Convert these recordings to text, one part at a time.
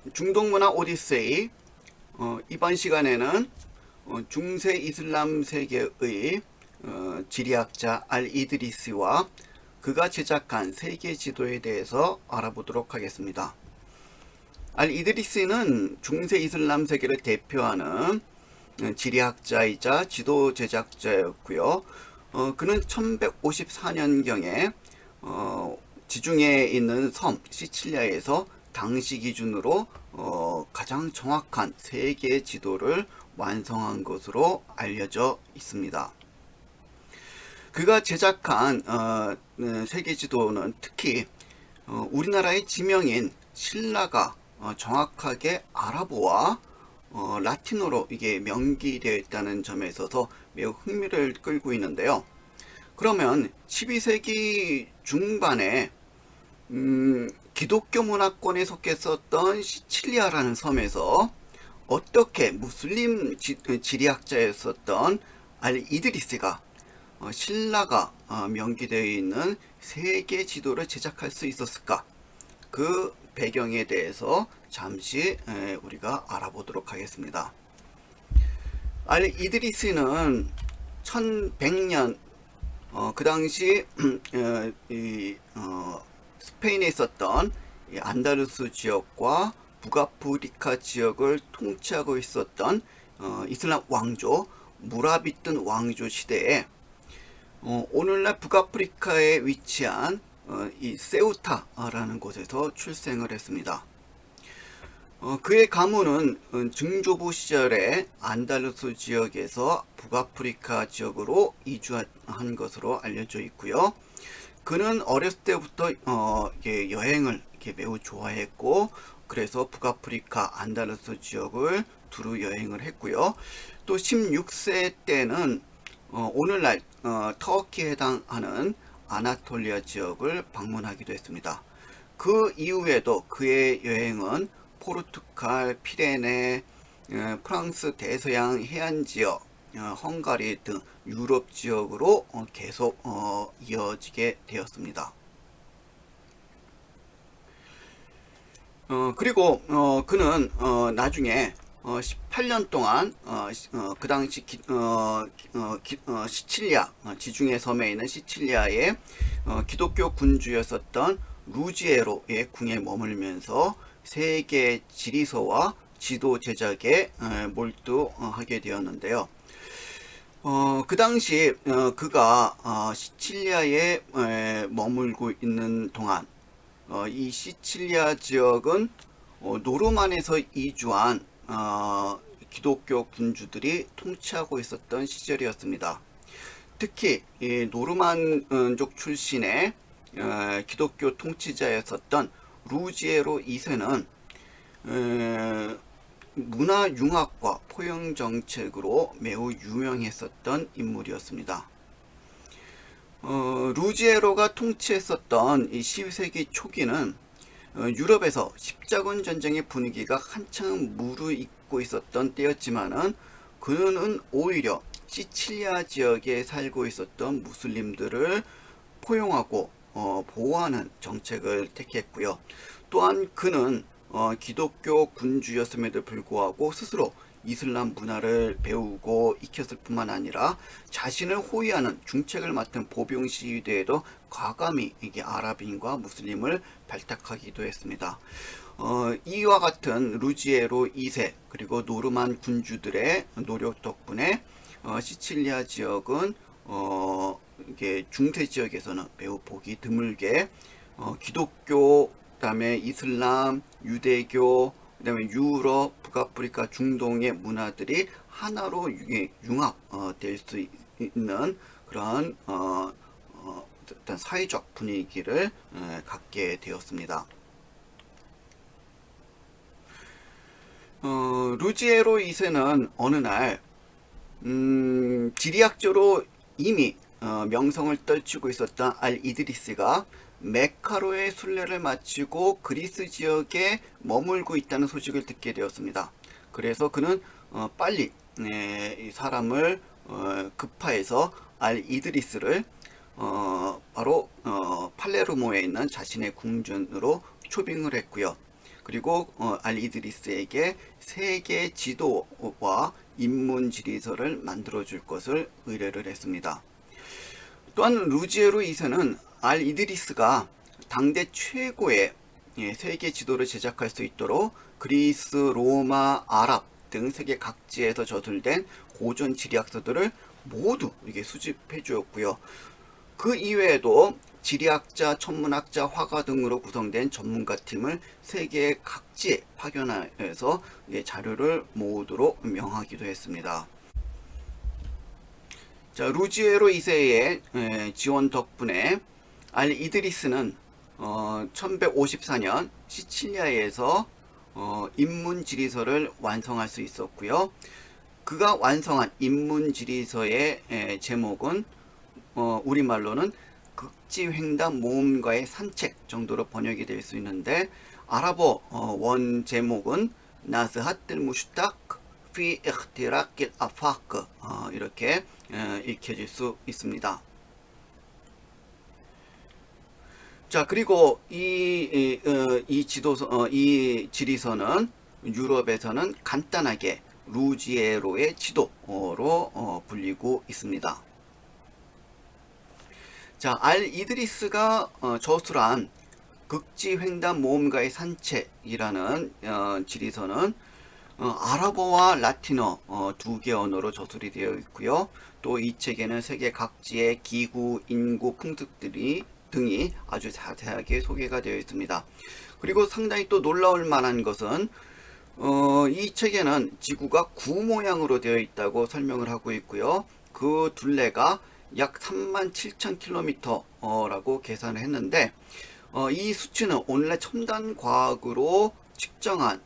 중동문화 오디세이. 이번 시간에는 중세 이슬람 세계의 지리학자 알 이드리스와 그가 제작한 세계 지도에 대해서 알아보도록 하겠습니다. 알 이드리스는 중세 이슬람 세계를 대표하는 지리학자이자 지도 제작자였고요. 그는 1154년경에 지중해에 있는 섬 시칠리아에서 당시 기준으로 가장 정확한 세계 지도를 완성한 것으로 알려져 있습니다. 그가 제작한 세계 지도는 특히 우리나라의 지명인 신라가 정확하게 아랍어와 라틴어로 이게 명기되어 있다는 점에 있어서 매우 흥미를 끌고 있는데요. 그러면 12세기 중반에 기독교 문화권에 속했었던 시칠리아라는 섬에서 어떻게 무슬림 지리학자였었던 알 이드리스가 신라가 명기되어 있는 세계 지도를 제작할 수 있었을까? 그 배경에 대해서 잠시 우리가 알아보도록 하겠습니다. 알 이드리스는 1100년 그 당시 스페인에 있었던 안다루스 지역과 북아프리카 지역을 통치하고 있었던 이슬람 왕조 무라비뜬 왕조 시대에 오늘날 북아프리카에 위치한 이 세우타라는 곳에서 출생을 했습니다. 그의 가문은 증조부 시절에 안달루스 지역에서 북아프리카 지역으로 이주한 것으로 알려져 있고요. 그는 어렸을 때부터 여행을 매우 좋아했고, 그래서 북아프리카 안달루스 지역을 두루 여행을 했고요. 또 16세 때는 오늘날 터키에 해당하는 아나톨리아 지역을 방문하기도 했습니다. 그 이후에도 그의 여행은 포르투갈, 피레네, 프랑스 대서양 해안 지역, 헝가리 등 유럽 지역으로 계속 이어지게 되었습니다. 그리고 그는 나중에 18년 동안 그 당시 시칠리아 지중해 섬에 있는 시칠리아의 기독교 군주였었던 루지에로의 궁에 머물면서 세계 지리서와 지도 제작에 몰두하게 되었는데요. 그 당시 그가 시칠리아에 머물고 있는 동안 이 시칠리아 지역은 노르만에서 이주한 기독교 군주들이 통치하고 있었던 시절이었습니다. 특히 이 노르만족 출신의 기독교 통치자였었던 루지에로 2세는 문화융합과 포용정책으로 매우 유명했었던 인물이었습니다. 루지에로가 통치했었던 이 12세기 초기는 유럽에서 십자군 전쟁의 분위기가 한창 무르익고 있었던 때였지만은 그는 오히려 시칠리아 지역에 살고 있었던 무슬림들을 포용하고 보호하는 정책을 택했고요. 또한 그는 기독교 군주였음에도 불구하고 스스로 이슬람 문화를 배우고 익혔을 뿐만 아니라 자신을 호위하는 중책을 맡은 보병 시위대에도 과감히 이게 아랍인과 무슬림을 발탁하기도 했습니다. 이와 같은 루지에로 2세 그리고 노르만 군주들의 노력 덕분에 시칠리아 지역은 이게 중세 지역에서는 매우 보기 드물게 기독교, 그다음에 이슬람, 유대교, 그다음에 유럽, 북아프리카, 중동의 문화들이 하나로 융합될 수 있는 그런 어떤 사회적 분위기를 갖게 되었습니다. 루지에로 2세는 어느 날 지리학적으로 이미 명성을 떨치고 있었던 알 이드리스가 메카로의 순례를 마치고 그리스 지역에 머물고 있다는 소식을 듣게 되었습니다. 그래서 그는 빨리 이 사람을 급파해서 알 이드리스를 바로 팔레르모에 있는 자신의 궁전으로 초빙을 했고요. 그리고 알이드리스에게 세계 지도와 인문 지리서를 만들어 줄 것을 의뢰를 했습니다. 또한 루지에로 2세는 알이드리스가 당대 최고의 세계 지도를 제작할 수 있도록 그리스, 로마, 아랍 등 세계 각지에서 저술된 고전 지리학서들을 모두 이게 수집해 주었고요. 그 이외에도 지리학자, 천문학자, 화가 등으로 구성된 전문가 팀을 세계 각지에 파견해서 자료를 모으도록 명하기도 했습니다. 자, 루지에로 2세의 지원 덕분에 알이드리스는 1154년 시칠리아에서 인문지리서를 완성할 수 있었고요. 그가 완성한 인문지리서의 제목은 우리말로는 극지횡단 모험가의 산책 정도로 번역이 될 수 있는데, 아랍어 원 제목은 나스하트 무슈탁 피 이흐티라킬 아파크 이렇게 읽혀질 수 있습니다. 자, 그리고 이 지도서, 이 지리서는 유럽에서는 간단하게 루지에로의 지도로 불리고 있습니다. 자, 알이드리스가 저술한 극지횡단 모험가의 산책이라는 지리서는 아랍어와 라틴어 두 개 언어로 저술이 되어 있고요. 또 이 책에는 세계 각지의 기후, 인구, 풍습들이 등이 아주 자세하게 소개가 되어 있습니다. 그리고 상당히 또 놀라울 만한 것은 이 책에는 지구가 구 모양으로 되어 있다고 설명을 하고 있고요. 그 둘레가 약 37,000km라고 계산을 했는데, 이 수치는 오늘날 첨단 과학으로 측정한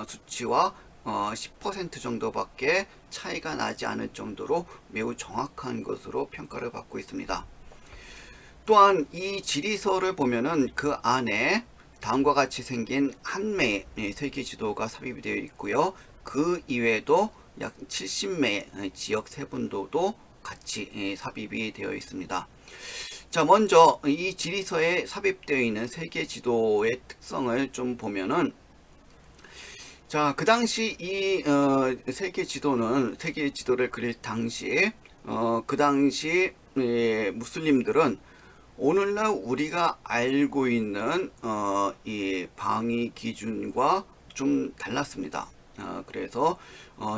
수치와 10% 정도밖에 차이가 나지 않을 정도로 매우 정확한 것으로 평가를 받고 있습니다. 또한 이 지리서를 보면은 그 안에 다음과 같이 생긴 한 매의 세계 지도가 삽입이 되어 있고요. 그 이외에도 약 70매의 지역 세분도도 같이 삽입이 되어 있습니다. 자, 먼저 이 지리서에 삽입되어 있는 세계 지도의 특성을 좀 보면은, 자, 그 당시 이 세계 지도를 그릴 당시 그 당시 무슬림들은 오늘날 우리가 알고 있는 이 방위 기준과 좀 달랐습니다. 그래서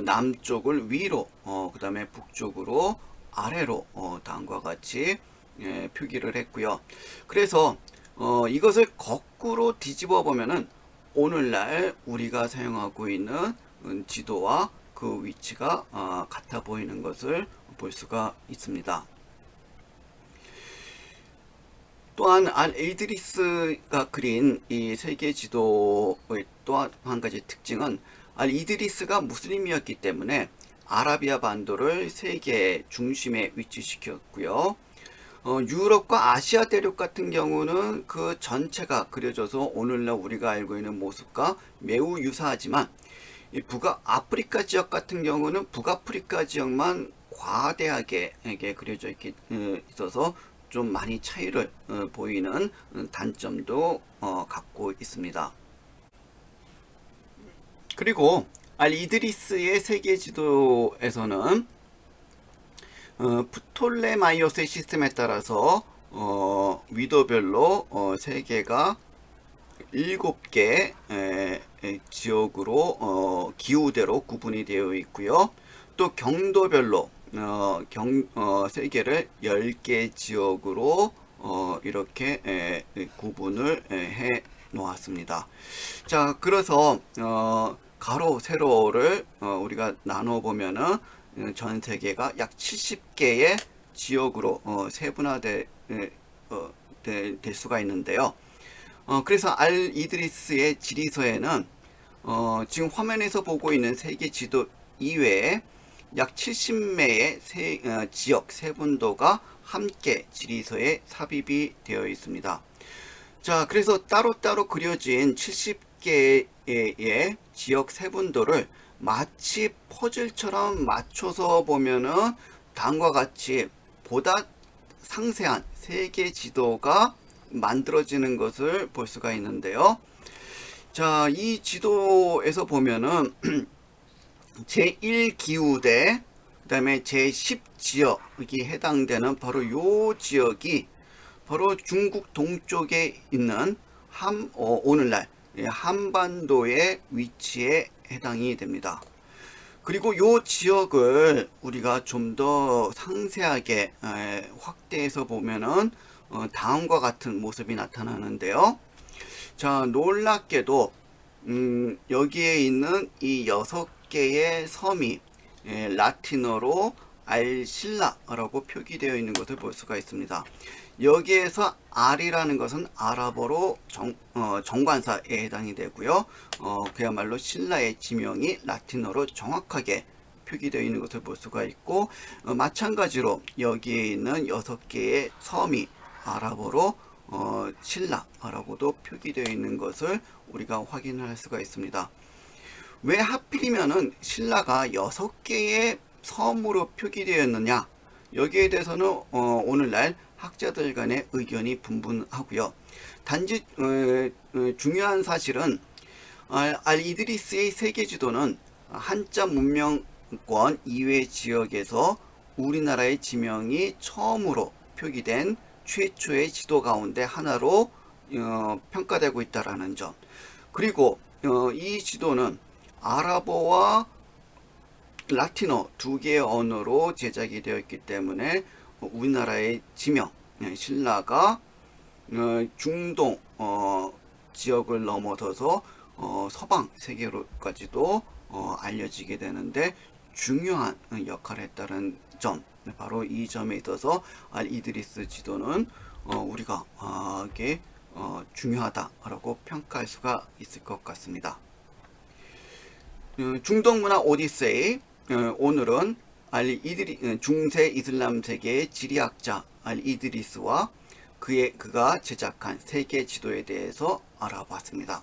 남쪽을 위로, 그 다음에 북쪽으로 아래로 다음과 같이 표기를 했고요. 그래서 이것을 거꾸로 뒤집어 보면은 오늘날 우리가 사용하고 있는 지도와 그 위치가 같아 보이는 것을 볼 수가 있습니다. 또한 알이드리스가 그린 이 세계 지도의 또 한 가지 특징은, 알이드리스가 무슬림이었기 때문에 아라비아 반도를 세계 중심에 위치시켰고요. 유럽과 아시아 대륙 같은 경우는 그 전체가 그려져서 오늘날 우리가 알고 있는 모습과 매우 유사하지만, 이 아프리카 지역 같은 경우는 북아프리카 지역만 과대하게 그려져 있어서 좀 많이 차이를 보이는 단점도 갖고 있습니다. 그리고 알이드리스의 세계 지도에서는 프톨레마이오스의 시스템에 따라서 위도별로 세계가 7개 지역으로 기후대로 구분이 되어 있고요. 또 경도별로 세계를 10개 지역으로 이렇게 구분을 해 놓았습니다. 자, 그래서 가로 세로를 우리가 나눠 보면은 전 세계가 약 70개의 지역으로 세분화될 수가 있는데요. 그래서 알이드리스의 지리서에는 지금 화면에서 보고 있는 세계 지도 이외에 약 70매의 지역 세분도가 함께 지리서에 삽입이 되어 있습니다. 자, 그래서 따로따로 그려진 70개의 지역 세분도를 마치 퍼즐처럼 맞춰서 보면은 다음과 같이 보다 상세한 세계 지도가 만들어지는 것을 볼 수가 있는데요. 자, 이 지도에서 보면은 제1기후대, 그 다음에 제10지역이 해당되는 바로 요 지역이 바로 중국 동쪽에 있는 오늘날 한반도의 위치에 해당이 됩니다. 그리고 요 지역을 우리가 좀 더 상세하게 확대해서 보면은 다음과 같은 모습이 나타나는데요. 자, 놀랍게도 여기에 있는 이 6개의 섬이 라틴어로 알실라라고 표기되어 있는 것을 볼 수가 있습니다. 여기에서 R이라는 것은 아랍어로 정관사에 해당이 되고요. 그야말로 신라의 지명이 라틴어로 정확하게 표기되어 있는 것을 볼 수가 있고, 마찬가지로 여기에 있는 6개의 섬이 아랍어로 신라라고도 표기되어 있는 것을 우리가 확인을 할 수가 있습니다. 왜 하필이면은 신라가 6개의 섬으로 표기되었느냐? 여기에 대해서는 오늘날 학자들 간의 의견이 분분하고요. 단지 중요한 사실은 알이드리스의 세계 지도는 한자 문명권 이외 지역에서 우리나라의 지명이 처음으로 표기된 최초의 지도 가운데 하나로 평가되고 있다라는 점. 그리고 이 지도는 아랍어와 라틴어 2개의 언어로 제작이 되어 있기 때문에 우리나라의 지명, 신라가 중동 지역을 넘어서서 서방 세계로까지도 알려지게 되는데 중요한 역할을 했다는 점, 바로 이 점에 있어서 알이드리스 지도는 우리가 중요하다라고 평가할 수가 있을 것 같습니다. 중동문화 오디세이, 오늘은 중세 이슬람 세계의 지리학자 알이드리스와 그가 제작한 세계 지도에 대해서 알아봤습니다.